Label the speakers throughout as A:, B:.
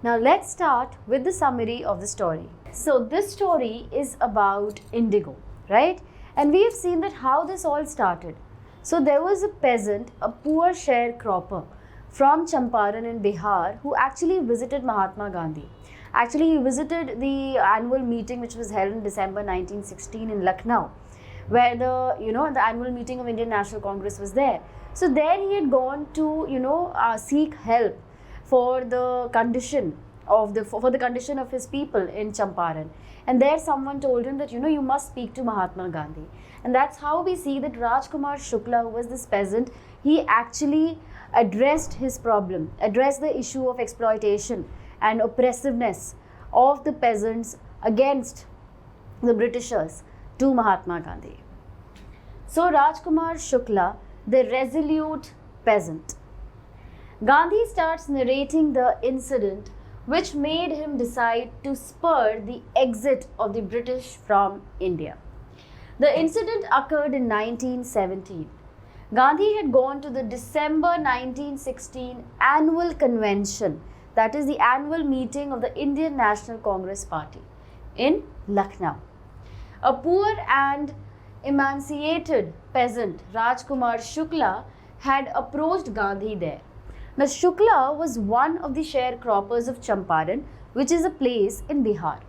A: Now let's start with the summary of the story. So this story is about Indigo, right? And we have seen that how this all started. So there was a peasant, a poor sharecropper from Champaran in Bihar who actually visited Mahatma Gandhi. Actually, he visited the annual meeting which was held in December 1916 in Lucknow, where the annual meeting of Indian National Congress was there. So there he had gone to seek help for the condition of the condition of his people in Champaran, and there someone told him that you must speak to Mahatma Gandhi, and that's how we see that Rajkumar Shukla, who was this peasant, he actually addressed his problem, addressed the issue of exploitation and oppressiveness of the peasants against the Britishers to Mahatma Gandhi. So Rajkumar Shukla, the resolute peasant. Gandhi starts narrating the incident which made him decide to spur the exit of the British from India. The incident occurred in 1917. Gandhi had gone to the December 1916 annual convention, that is the annual meeting of the Indian National Congress Party in Lucknow. A poor and emancipated peasant, Rajkumar Shukla, had approached Gandhi there. Now, Shukla was one of the sharecroppers of Champaran, which is a place in Bihar.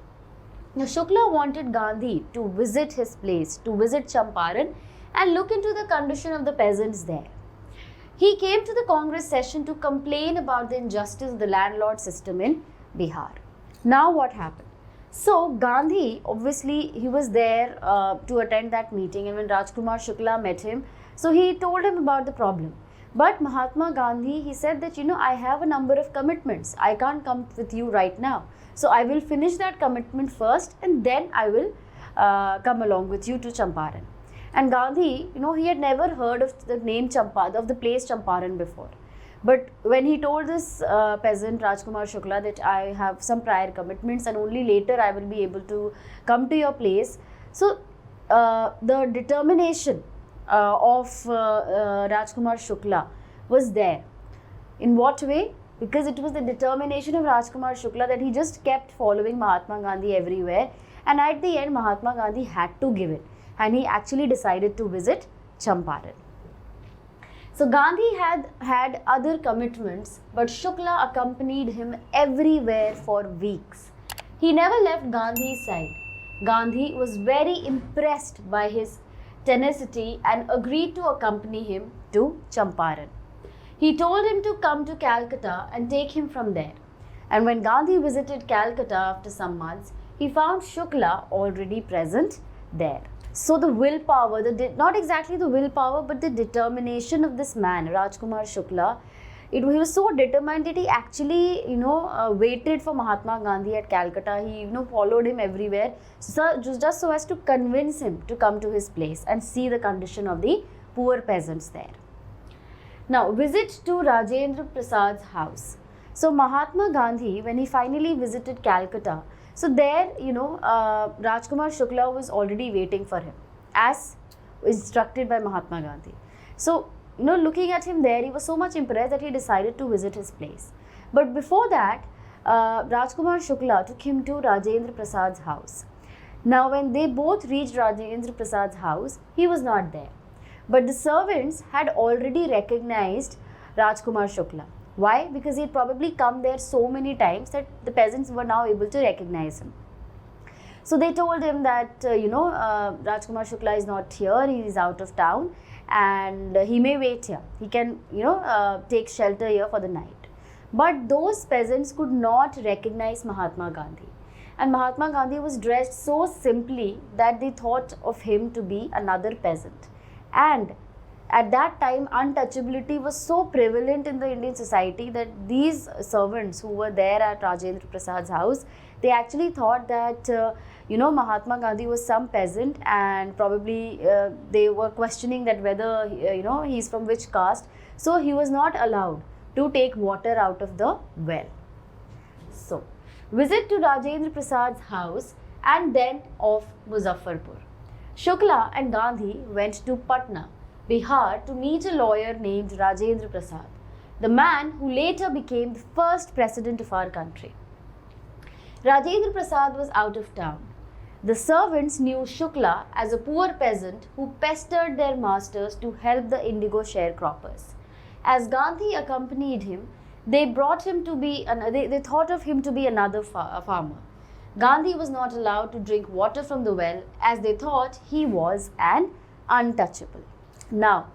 A: Now, Shukla wanted Gandhi to visit his place, to visit Champaran and look into the condition of the peasants there. He came to the Congress session to complain about the injustice of the landlord system in Bihar. Now, what happened? So, Gandhi, obviously, he was there to attend that meeting, and when Rajkumar Shukla met him, so he told him about the problem. But Mahatma Gandhi, he said that, I have a number of commitments. I can't come with you right now. So, I will finish that commitment first and then I will come along with you to Champaran. And Gandhi, he had never heard of the name Champaran, of the place Champaran before. But when he told this peasant, Rajkumar Shukla, that I have some prior commitments and only later I will be able to come to your place. So, the determination of Rajkumar Shukla was there. In what way? Because it was the determination of Rajkumar Shukla that he just kept following Mahatma Gandhi everywhere, and at the end Mahatma Gandhi had to give it, and he actually decided to visit Champaran. So Gandhi had other commitments, but Shukla accompanied him everywhere for weeks. He never left Gandhi's side. Gandhi was very impressed by his tenacity and agreed to accompany him to Champaran. He told him to come to Calcutta and take him from there. And when Gandhi visited Calcutta after some months, he found Shukla already present there. So the willpower, not exactly the willpower, but the determination of this man, Rajkumar Shukla, he was so determined that he actually, waited for Mahatma Gandhi at Calcutta. He, followed him everywhere, just so as to convince him to come to his place and see the condition of the poor peasants there. Now, visit to Rajendra Prasad's house. So Mahatma Gandhi, when he finally visited Calcutta, so there, Rajkumar Shukla was already waiting for him, as instructed by Mahatma Gandhi. So, looking at him there, he was so much impressed that he decided to visit his place. But before that, Rajkumar Shukla took him to Rajendra Prasad's house. Now, when they both reached Rajendra Prasad's house, he was not there. But the servants had already recognized Rajkumar Shukla. Why? Because he had probably come there so many times that the peasants were now able to recognize him. So they told him that, Rajkumar Shukla is not here, he is out of town, and he may wait here. He can, take shelter here for the night. But those peasants could not recognize Mahatma Gandhi. And Mahatma Gandhi was dressed so simply that they thought of him to be another peasant. And at that time, untouchability was so prevalent in the Indian society that these servants who were there at Rajendra Prasad's house, they actually thought that, Mahatma Gandhi was some peasant, and probably they were questioning that whether, he's from which caste. So he was not allowed to take water out of the well. So, visit to Rajendra Prasad's house and then of Muzaffarpur. Shukla and Gandhi went to Patna, Bihar, to meet a lawyer named Rajendra Prasad, the man who later became the first president of our country. Rajendra Prasad was out of town. The servants knew Shukla as a poor peasant who pestered their masters to help the indigo sharecroppers. As Gandhi accompanied him, they thought of him to be another farmer. Gandhi was not allowed to drink water from the well as they thought he was an untouchable. Now,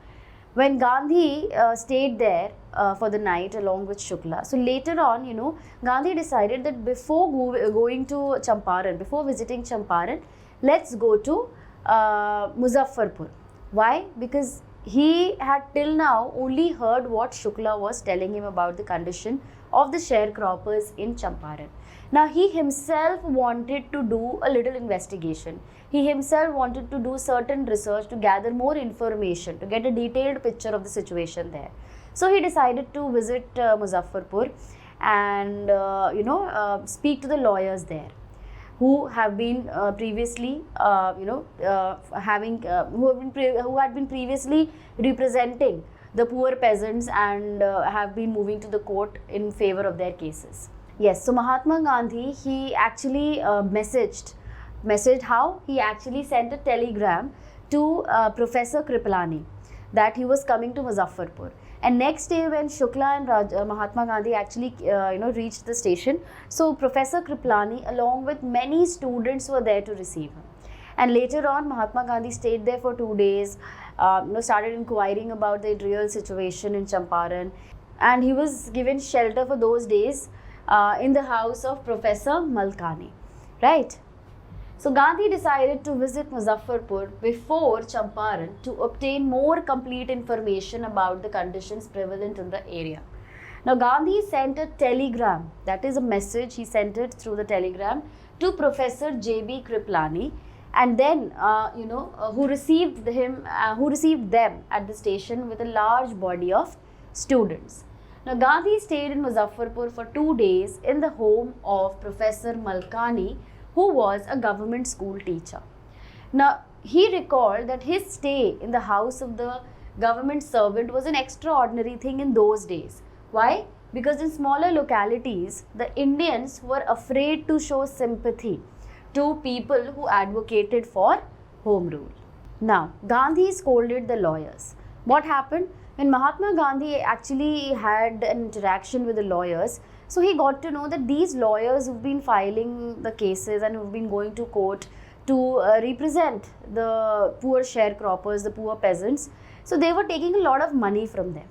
A: when Gandhi stayed there for the night along with Shukla, so later on, Gandhi decided that before going to Champaran, before visiting Champaran, let's go to Muzaffarpur. Why? Because he had till now only heard what Shukla was telling him about the condition of the sharecroppers in Champaran. Now he himself wanted to do a little investigation. He himself wanted to do certain research to gather more information, to get a detailed picture of the situation there. So he decided to visit Muzaffarpur and speak to the lawyers there, who have been previously who had been previously representing the poor peasants and have been moving to the court in favor of their cases. Yes, so Mahatma Gandhi, he actually messaged how? He actually sent a telegram to Professor Kripalani that he was coming to Muzaffarpur. And next day when Shukla and Mahatma Gandhi actually reached the station, so Professor Kripalani along with many students were there to receive him. And later on, Mahatma Gandhi stayed there for 2 days, started inquiring about the real situation in Champaran, and he was given shelter for those days in the house of Professor Malkani, right? So Gandhi decided to visit Muzaffarpur before Champaran to obtain more complete information about the conditions prevalent in the area. Now Gandhi sent a telegram, that is a message, he sent it through the telegram to Professor J.B. Kripalani, and then who received them at the station with a large body of students. Now Gandhi stayed in Muzaffarpur for 2 days in the home of Professor Malkani, who was a government school teacher. Now he recalled that his stay in the house of the government servant was an extraordinary thing in those days. Why? Because in smaller localities, the Indians were afraid to show sympathy to people who advocated for home rule. Now, Gandhi scolded the lawyers. What happened? When Mahatma Gandhi actually had an interaction with the lawyers, so he got to know that these lawyers who've been filing the cases and who've been going to court to represent the poor sharecroppers, the poor peasants, so they were taking a lot of money from them.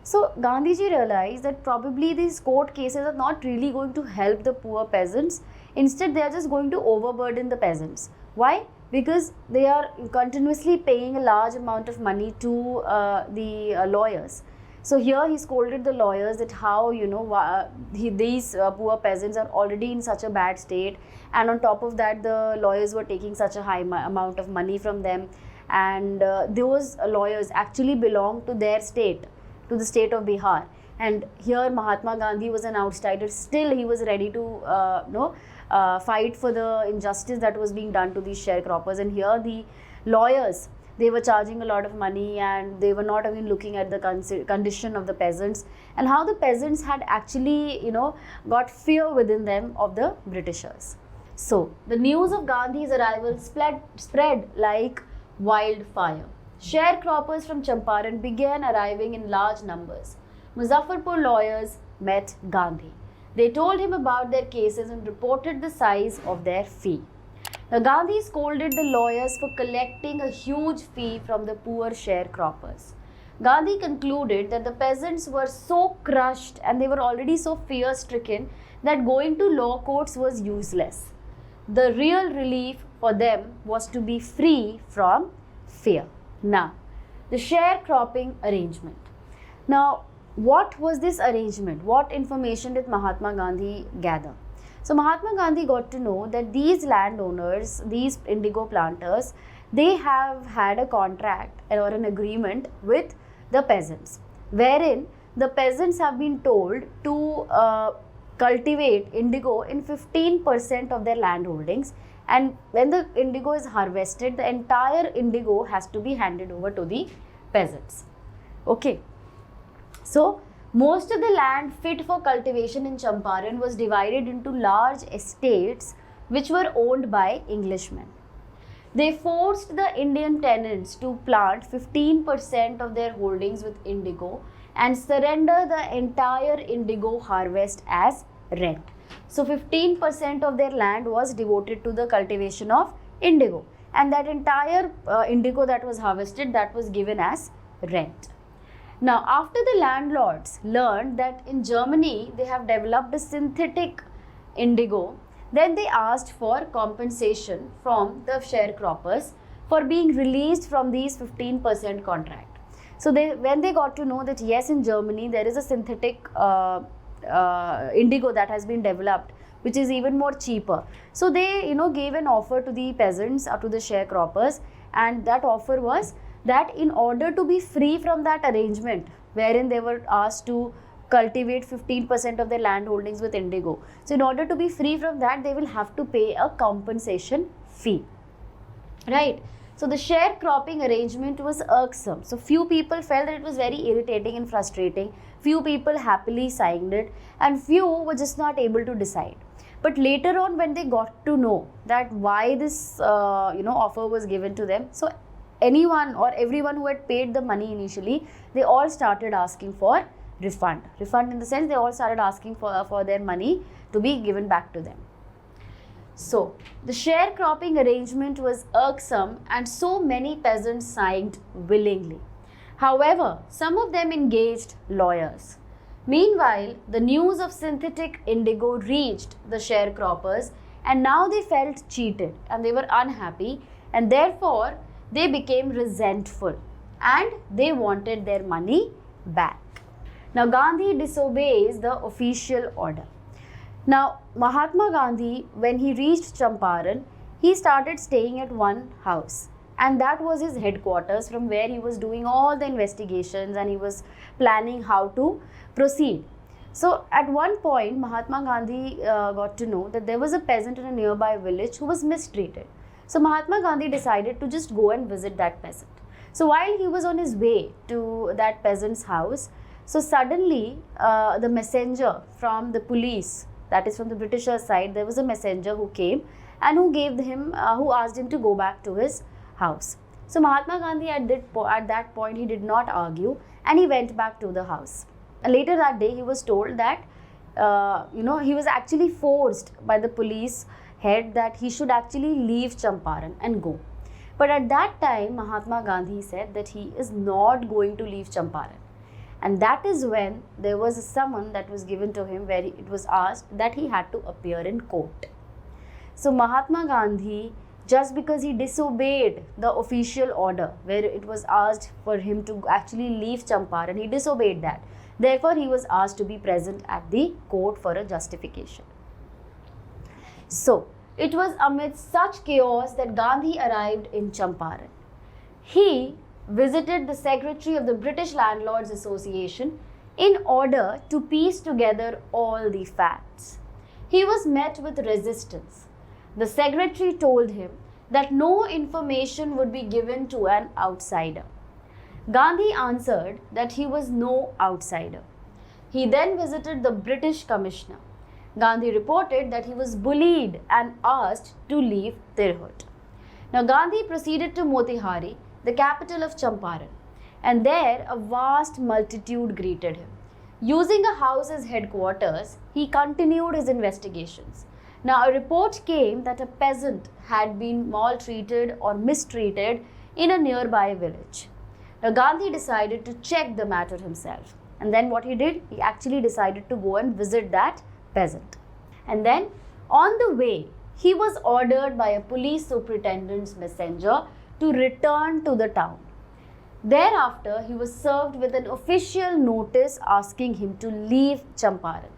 A: So Gandhiji realized that probably these court cases are not really going to help the poor peasants. Instead, they are just going to overburden the peasants. Why? Because they are continuously paying a large amount of money to the lawyers. So here he scolded the lawyers that how these poor peasants are already in such a bad state, and on top of that the lawyers were taking such a high amount of money from them, and those lawyers actually belong to their state, to the state of Bihar. And here Mahatma Gandhi was an outsider. Still he was ready to fight for the injustice that was being done to these sharecroppers. And here the lawyers, they were charging a lot of money, and they were not even looking at the condition of the peasants and how the peasants had actually got fear within them of the Britishers. So the news of Gandhi's arrival spread like wildfire. Sharecroppers from Champaran began arriving in large numbers. Muzaffarpur lawyers met Gandhi. They told him about their cases and reported the size of their fee. Now, Gandhi scolded the lawyers for collecting a huge fee from the poor sharecroppers. Gandhi concluded that the peasants were so crushed and they were already so fear-stricken that going to law courts was useless. The real relief for them was to be free from fear. Now, the sharecropping arrangement. Now, what was this arrangement? What information did Mahatma Gandhi gather? So Mahatma Gandhi got to know that these landowners, these indigo planters, they have had a contract or an agreement with the peasants, wherein the peasants have been told to cultivate indigo in 15% of their land holdings, and when the indigo is harvested, the entire indigo has to be handed over to the peasants. Okay. So Most of the land fit for cultivation in Champaran was divided into large estates which were owned by Englishmen. They forced the Indian tenants to plant 15% of their holdings with indigo and surrender the entire indigo harvest as rent. So 15% of their land was devoted to the cultivation of indigo, and that entire indigo that was harvested, that was given as rent. Now, after the landlords learned that in Germany they have developed a synthetic indigo, then they asked for compensation from the sharecroppers for being released from these 15% contract. So when they got to know that yes, in Germany there is a synthetic indigo that has been developed, which is even more cheaper. So they gave an offer to the peasants or to the sharecroppers, and that offer was that in order to be free from that arrangement wherein they were asked to cultivate 15% of their land holdings with indigo. So in order to be free from that, they will have to pay a compensation fee, right? So the sharecropping arrangement was irksome. So few people felt that it was very irritating and frustrating. Few people happily signed it, and few were just not able to decide. But later on, when they got to know that why this offer was given to them, so anyone or everyone who had paid the money initially, they all started asking for refund. Refund in the sense they all started asking for their money to be given back to them. So the sharecropping arrangement was irksome, and so many peasants signed willingly. However, some of them engaged lawyers. Meanwhile, the news of synthetic indigo reached the sharecroppers, and now they felt cheated and they were unhappy, and therefore they became resentful and they wanted their money back. Now Gandhi disobeys the official order. Now Mahatma Gandhi, when he reached Champaran, he started staying at one house, and that was his headquarters from where he was doing all the investigations and he was planning how to proceed. So at one point, Mahatma Gandhi got to know that there was a peasant in a nearby village who was mistreated. So Mahatma Gandhi decided to just go and visit that peasant. So while he was on his way to that peasant's house, so suddenly the messenger from the police, that is from the Britishers side, there was a messenger who came and who asked him to go back to his house. So Mahatma Gandhi at that point, he did not argue and he went back to the house. And later that day, he was told that he was actually forced by the police head that he should actually leave Champaran and go. But at that time, Mahatma Gandhi said that he is not going to leave Champaran. And that is when there was a summon that was given to him where it was asked that he had to appear in court. So Mahatma Gandhi, just because he disobeyed the official order where it was asked for him to actually leave Champaran, he disobeyed that. Therefore, he was asked to be present at the court for a justification. So, it was amidst such chaos that Gandhi arrived in Champaran. He visited the secretary of the British Landlords Association in order to piece together all the facts. He was met with resistance. The secretary told him that no information would be given to an outsider. Gandhi answered that he was no outsider. He then visited the British commissioner. Gandhi reported that he was bullied and asked to leave Tirhut. Now Gandhi proceeded to Motihari, the capital of Champaran, and there a vast multitude greeted him. Using a house as headquarters, he continued his investigations. Now a report came that a peasant had been maltreated or mistreated in a nearby village. Now Gandhi decided to check the matter himself, and then what he did, he actually decided to go and visit that peasant. And then on the way, he was ordered by a police superintendent's messenger to return to the town. Thereafter, he was served with an official notice asking him to leave Champaran.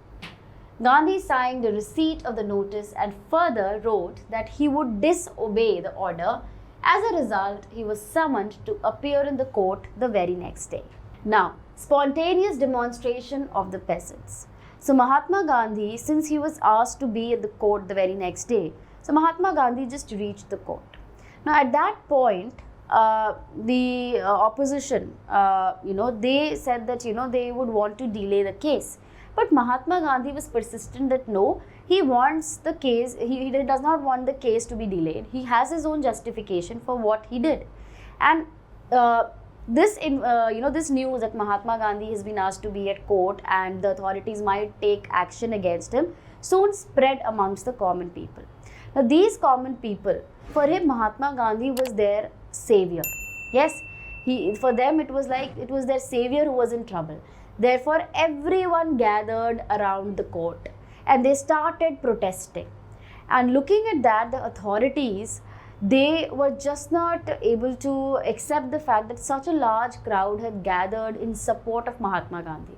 A: Gandhi signed the receipt of the notice and further wrote that he would disobey the order. As a result, he was summoned to appear in the court the very next day. Now, spontaneous demonstration of the peasants. So Mahatma Gandhi, since he was asked to be at the court the very next day, so Mahatma Gandhi just reached the court. Now at that point, the opposition, they said that, they would want to delay the case. But Mahatma Gandhi was persistent that no, he wants the case, he does not want the case to be delayed. He has his own justification for what he did. And this news that Mahatma Gandhi has been asked to be at court and the authorities might take action against him soon spread amongst the common people. Now these common people, for him Mahatma Gandhi was their savior. Yes, for them it was like it was their savior who was in trouble. Therefore everyone gathered around the court and they started protesting. And looking at that, the authorities, they were just not able to accept the fact that such a large crowd had gathered in support of Mahatma Gandhi.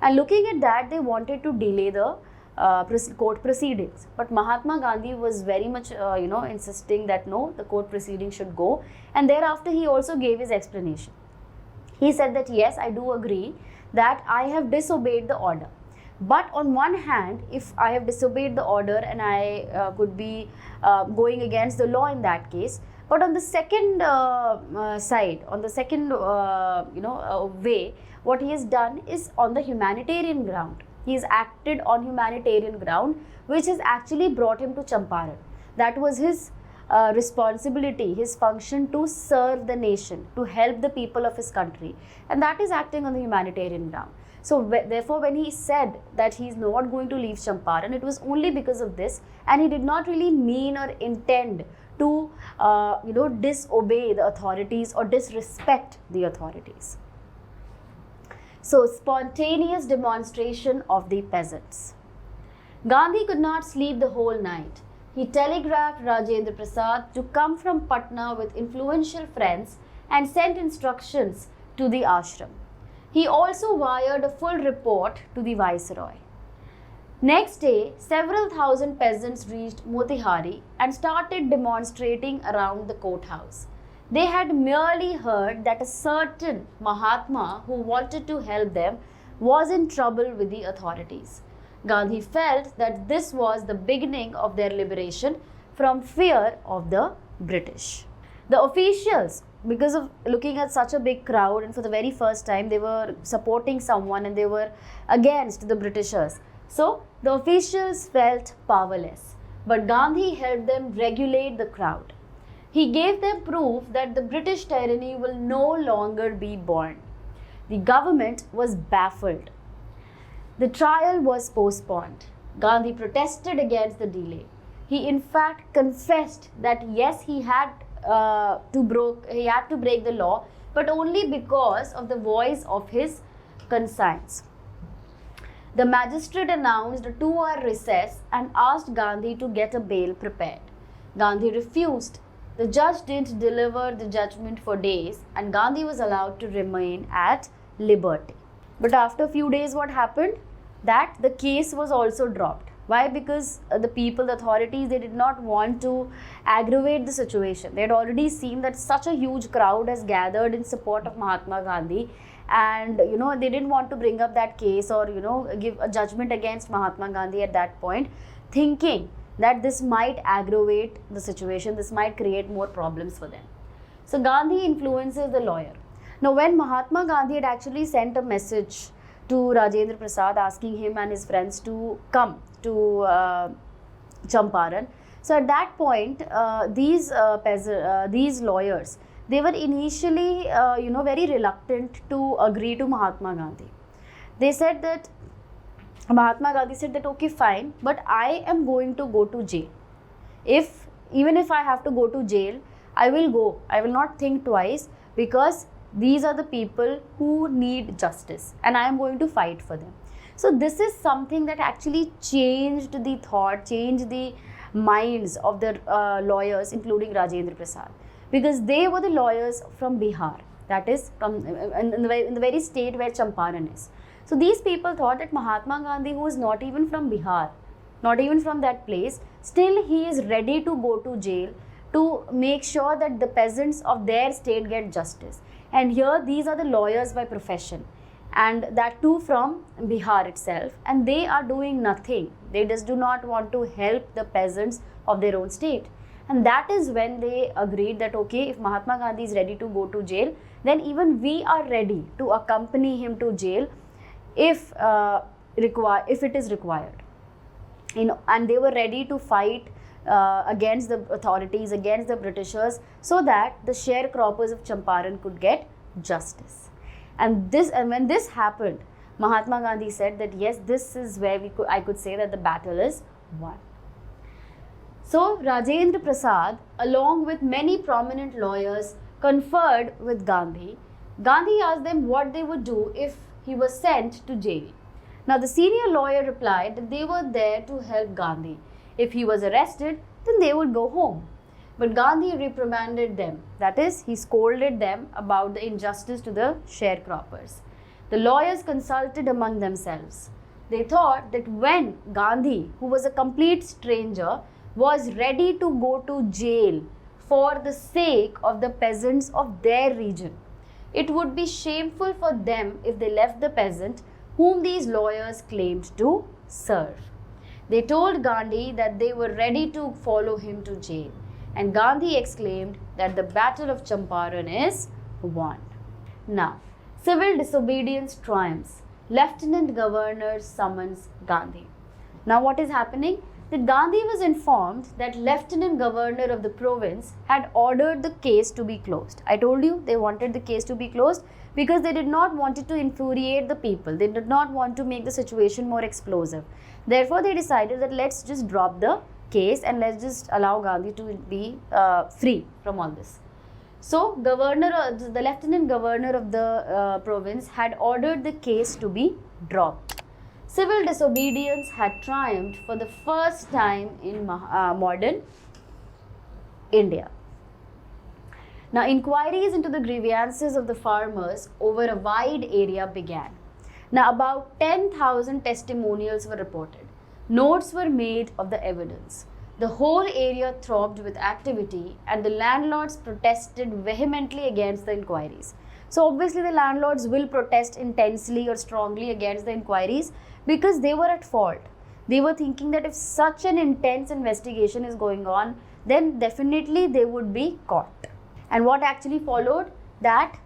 A: And looking at that, they wanted to delay the court proceedings. But Mahatma Gandhi was very much, insisting that no, the court proceedings should go. And thereafter, he also gave his explanation. He said that yes, I do agree that I have disobeyed the order. But on one hand, if I have disobeyed the order and I could be going against the law in that case, but on the second side, on the second way, what he has done is on the humanitarian ground. He has acted on humanitarian ground, which has actually brought him to Champaran. That was his responsibility, his function to serve the nation, to help the people of his country, and that is acting on the humanitarian ground. So therefore, when he said that he is not going to leave Champaran, it was only because of this, and he did not really mean or intend to disobey the authorities or disrespect the authorities. So spontaneous demonstration of the peasants. Gandhi could not sleep the whole night. He telegraphed Rajendra Prasad to come from Patna with influential friends and sent instructions to the ashram. He also wired a full report to the viceroy. Next day, several thousand peasants reached Motihari and started demonstrating around the courthouse. They had merely heard that a certain Mahatma who wanted to help them was in trouble with the authorities. Gandhi felt that this was the beginning of their liberation from fear of the British. The officials, because of looking at such a big crowd and for the very first time they were supporting someone and they were against the Britishers. So the officials felt powerless, but Gandhi helped them regulate the crowd. He gave them proof that the British tyranny will no longer be borne. The government was baffled. The trial was postponed. Gandhi protested against the delay. He in fact confessed that yes, he had to break the law, but only because of the voice of his conscience. The magistrate announced a 2-hour recess and asked Gandhi to get a bail prepared. Gandhi refused. The judge didn't deliver the judgment for days and Gandhi was allowed to remain at liberty. But after a few days, what happened? That the case was also dropped. Why? Because the people, the authorities, they did not want to aggravate the situation. They had already seen that such a huge crowd has gathered in support of Mahatma Gandhi, and they didn't want to bring up that case or give a judgment against Mahatma Gandhi at that point, thinking that this might aggravate the situation, this might create more problems for them. So Gandhi influences the lawyer. Now when Mahatma Gandhi had actually sent a message to Rajendra Prasad asking him and his friends to come to Champaran. So at that point, these lawyers, they were initially, very reluctant to agree to Mahatma Gandhi. They said that, Mahatma Gandhi said that, okay, fine, but I am going to go to jail. Even if I have to go to jail, I will go. I will not think twice because these are the people who need justice and I am going to fight for them. So this is something that actually changed the thought, changed the minds of the lawyers, including Rajendra Prasad, because they were the lawyers from Bihar, that is from in the very state where Champaran is. So these people thought that Mahatma Gandhi, who is not even from Bihar, not even from that place, still he is ready to go to jail to make sure that the peasants of their state get justice. And here these are the lawyers by profession, and that too from Bihar itself, and they are doing nothing. They just do not want to help the peasants of their own state. And that is when they agreed that okay, if Mahatma Gandhi is ready to go to jail, then even we are ready to accompany him to jail if it is required. And they were ready to fight against the authorities, against the Britishers, so that the sharecroppers of Champaran could get justice. And when this happened, Mahatma Gandhi said that yes, this is where I could say that the battle is won. So Rajendra Prasad, along with many prominent lawyers, conferred with Gandhi. Gandhi asked them what they would do if he was sent to jail. Now the senior lawyer replied that they were there to help Gandhi. If he was arrested, then they would go home. But Gandhi reprimanded them. That is, he scolded them about the injustice to the sharecroppers. The lawyers consulted among themselves. They thought that when Gandhi, who was a complete stranger, was ready to go to jail for the sake of the peasants of their region, it would be shameful for them if they left the peasant whom these lawyers claimed to serve. They told Gandhi that they were ready to follow him to jail, and Gandhi exclaimed that the Battle of Champaran is won. Now, civil disobedience triumphs. Lieutenant Governor summons Gandhi. Now what is happening? That Gandhi was informed that Lieutenant Governor of the province had ordered the case to be closed. I told you they wanted the case to be closed because they did not want it to infuriate the people. They did not want to make the situation more explosive. Therefore, they decided that let's just drop the case and let's just allow Gandhi to be free from all this. So, the Lieutenant Governor of the province had ordered the case to be dropped. Civil disobedience had triumphed for the first time in modern India. Now, inquiries into the grievances of the farmers over a wide area began. Now, about 10,000 testimonials were reported. Notes were made of the evidence. The whole area throbbed with activity, and the landlords protested vehemently against the inquiries. So, obviously, the landlords will protest intensely or strongly against the inquiries because they were at fault. They were thinking that if such an intense investigation is going on, then definitely they would be caught. And what actually followed? That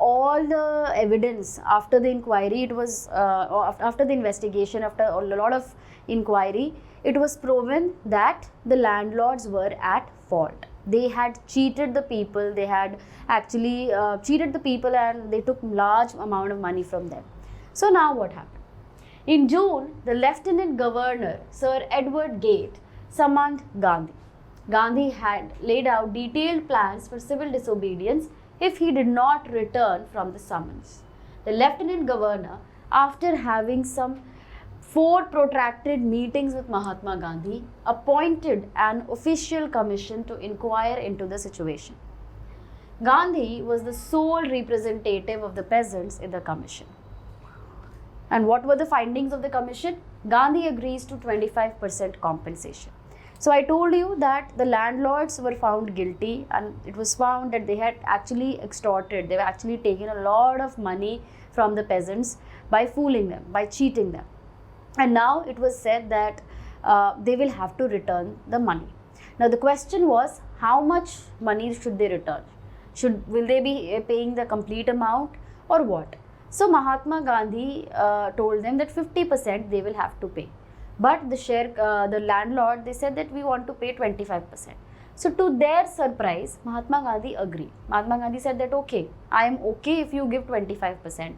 A: all the evidence after the inquiry, it was after the investigation, after a lot of inquiry, it was proven that the landlords were at fault. They had cheated the people. They had actually cheated the people, and they took large amount of money from them. So now what happened? In June, the Lieutenant Governor, Sir Edward Gate, summoned Gandhi. Gandhi had laid out detailed plans for civil disobedience if he did not return from the summons. The Lieutenant Governor, after having some 4 protracted meetings with Mahatma Gandhi, appointed an official commission to inquire into the situation. Gandhi was the sole representative of the peasants in the commission. And what were the findings of the commission? Gandhi agrees to 25% compensation. So I told you that the landlords were found guilty, and it was found that they had actually extorted, they were actually taken a lot of money from the peasants by fooling them, by cheating them. And now it was said that they will have to return the money. Now the question was, how much money should they return? Will they be paying the complete amount or what? So Mahatma Gandhi told them that 50% they will have to pay. But the landlord, they said that we want to pay 25%. So to their surprise, Mahatma Gandhi agreed. Mahatma Gandhi said that okay, I am okay if you give 25%.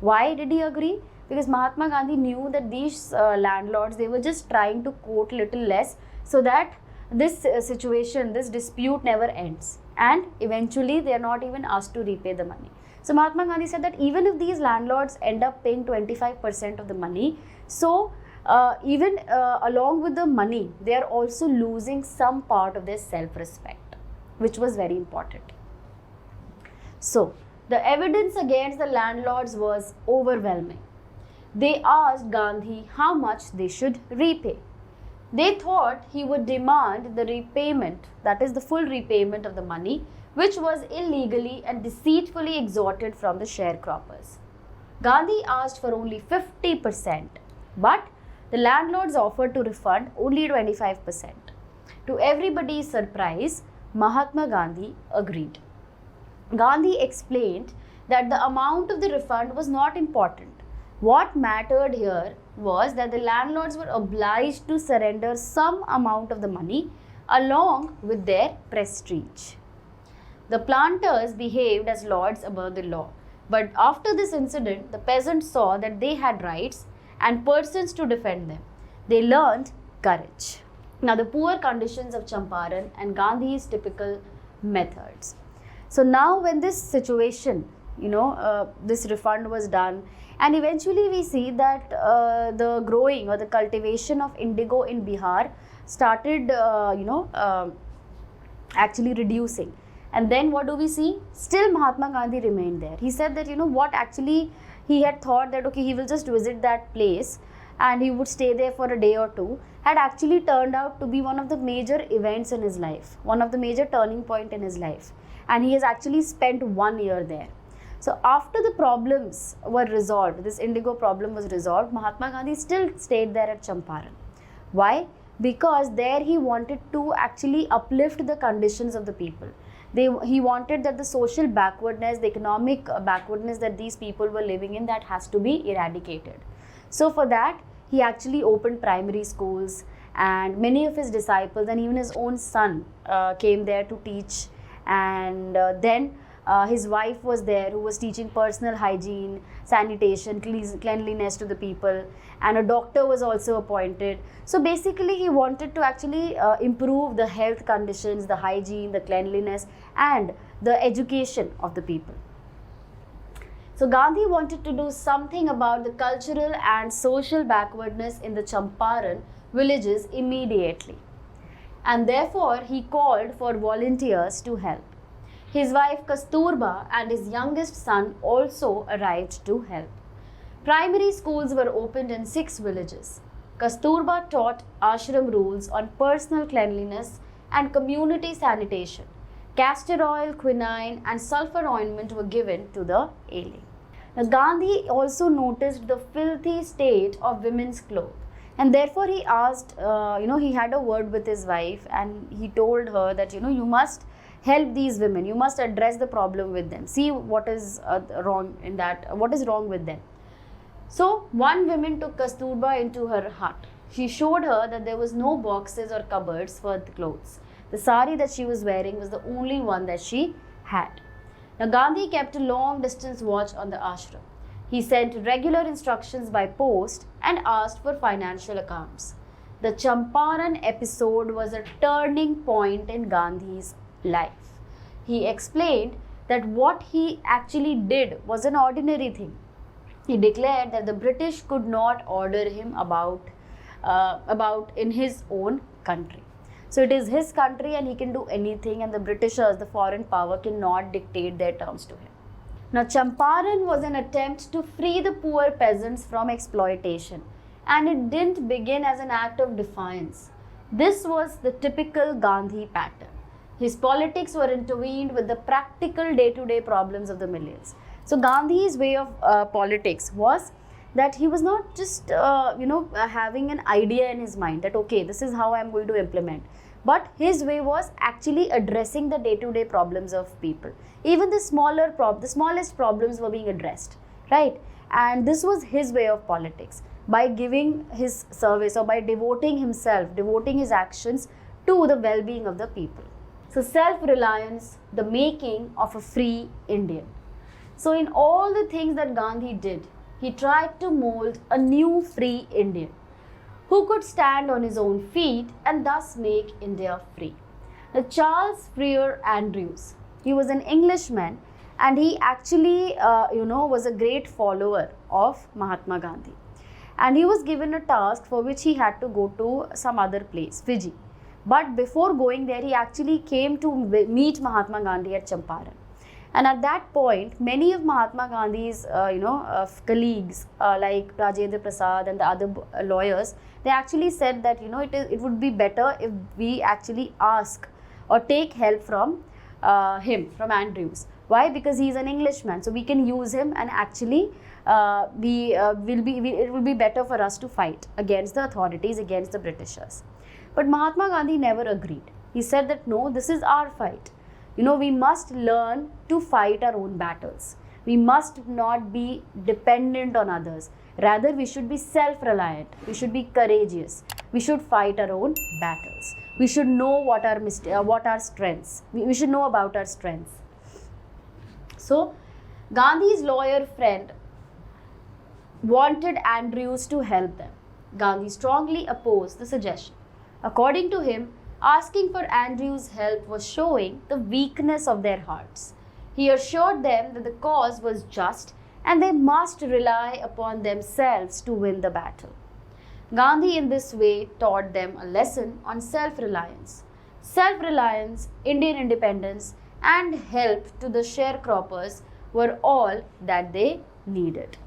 A: Why did he agree? Because Mahatma Gandhi knew that these landlords, they were just trying to quote little less so that this situation, this dispute never ends. And eventually they are not even asked to repay the money. So Mahatma Gandhi said that even if these landlords end up paying 25% of the money, so even along with the money, they are also losing some part of their self-respect, which was very important. So the evidence against the landlords was overwhelming. They asked Gandhi how much they should repay. They thought he would demand the repayment, that is the full repayment of the money, which was illegally and deceitfully extorted from the sharecroppers. Gandhi asked for only 50%, but the landlords offered to refund only 25%. To everybody's surprise, Mahatma Gandhi agreed. Gandhi explained that the amount of the refund was not important. What mattered here was that the landlords were obliged to surrender some amount of the money along with their prestige. The planters behaved as lords above the law, but after this incident, the peasants saw that they had rights and persons to defend them. They learned courage. Now, the poor conditions of Champaran and Gandhi's typical methods. So now when this situation, this refund was done, and eventually we see that the growing or the cultivation of indigo in Bihar started, actually reducing. And then what do we see? Still Mahatma Gandhi remained there. He said that, what actually he had thought that, okay, he will just visit that place and he would stay there for a day or two, had actually turned out to be one of the major events in his life, one of the major turning point in his life. And he has actually spent 1 year there. So after the problems were resolved, this indigo problem was resolved, Mahatma Gandhi still stayed there at Champaran. Why? Because there he wanted to actually uplift the conditions of the people. He wanted that the social backwardness, the economic backwardness that these people were living in, that has to be eradicated. So for that, he actually opened primary schools, and many of his disciples and even his own son came there to teach. And then his wife was there, who was teaching personal hygiene, sanitation, cleanliness to the people, and a doctor was also appointed. So basically he wanted to actually improve the health conditions, the hygiene, the cleanliness, and the education of the people. So Gandhi wanted to do something about the cultural and social backwardness in the Champaran villages immediately. And therefore he called for volunteers to help. His wife Kasturba and his youngest son also arrived to help. Primary schools were opened in 6 villages. Kasturba taught ashram rules on personal cleanliness and community sanitation. Castor oil, quinine, and sulfur ointment were given to the ailing. Now, Gandhi also noticed the filthy state of women's clothes, and therefore he asked, he had a word with his wife, and he told her that, you must help these women, you must address the problem with them, see what is wrong in that, what is wrong with them. So one woman took Kasturba into her hut. She showed her that there was no boxes or cupboards for the clothes. The sari that she was wearing was the only one that she had. Now Gandhi kept a long distance watch on the ashram. He sent regular instructions by post and asked for financial accounts. The Champaran episode was a turning point in Gandhi's life. He explained that what he actually did was an ordinary thing. He declared that the British could not order him about in his own country. So it is his country and he can do anything, and the Britishers, the foreign power, cannot dictate their terms to him. Now Champaran was an attempt to free the poor peasants from exploitation, and it didn't begin as an act of defiance. This was the typical Gandhi pattern. His politics were intertwined with the practical day-to-day problems of the millions. So Gandhi's way of politics was that he was not just having an idea in his mind that, okay, this is how I am going to implement. But his way was actually addressing the day-to-day problems of people. Even the smallest problems were being addressed, right? And this was his way of politics, by giving his service or by devoting his actions to the well-being of the people. So self-reliance, the making of a free Indian. So in all the things that Gandhi did, he tried to mold a new free Indian who could stand on his own feet and thus make India free. Now, Charles Freer Andrews, he was an Englishman, and he actually was a great follower of Mahatma Gandhi. And he was given a task for which he had to go to some other place, Fiji. But before going there, he actually came to meet Mahatma Gandhi at Champaran. And at that point, many of Mahatma Gandhi's colleagues like Rajendra Prasad and the other lawyers, they actually said that it would be better if we actually ask or take help from from Andrews. Why? Because he is an Englishman, so we can use him, and actually it will be better for us to fight against the authorities, against the Britishers. But Mahatma Gandhi never agreed. He said that no, this is our fight. We must learn to fight our own battles. We must not be dependent on others. Rather, we should be self-reliant. We should be courageous. We should fight our own battles. We should know what our strengths. We should know about our strengths. So, Gandhi's lawyer friend wanted Andrews to help them. Gandhi strongly opposed the suggestion. According to him, asking for Andrews' help was showing the weakness of their hearts. He assured them that the cause was just and they must rely upon themselves to win the battle. Gandhi in this way taught them a lesson on self-reliance. Self-reliance, Indian independence, and help to the sharecroppers were all that they needed.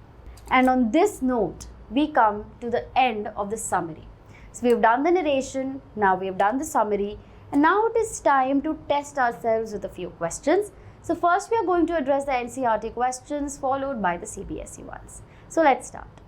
A: And on this note, we come to the end of the summary. So we have done the narration, now we have done the summary, and now it is time to test ourselves with a few questions. So first we are going to address the NCERT questions followed by the CBSE ones. So let's start.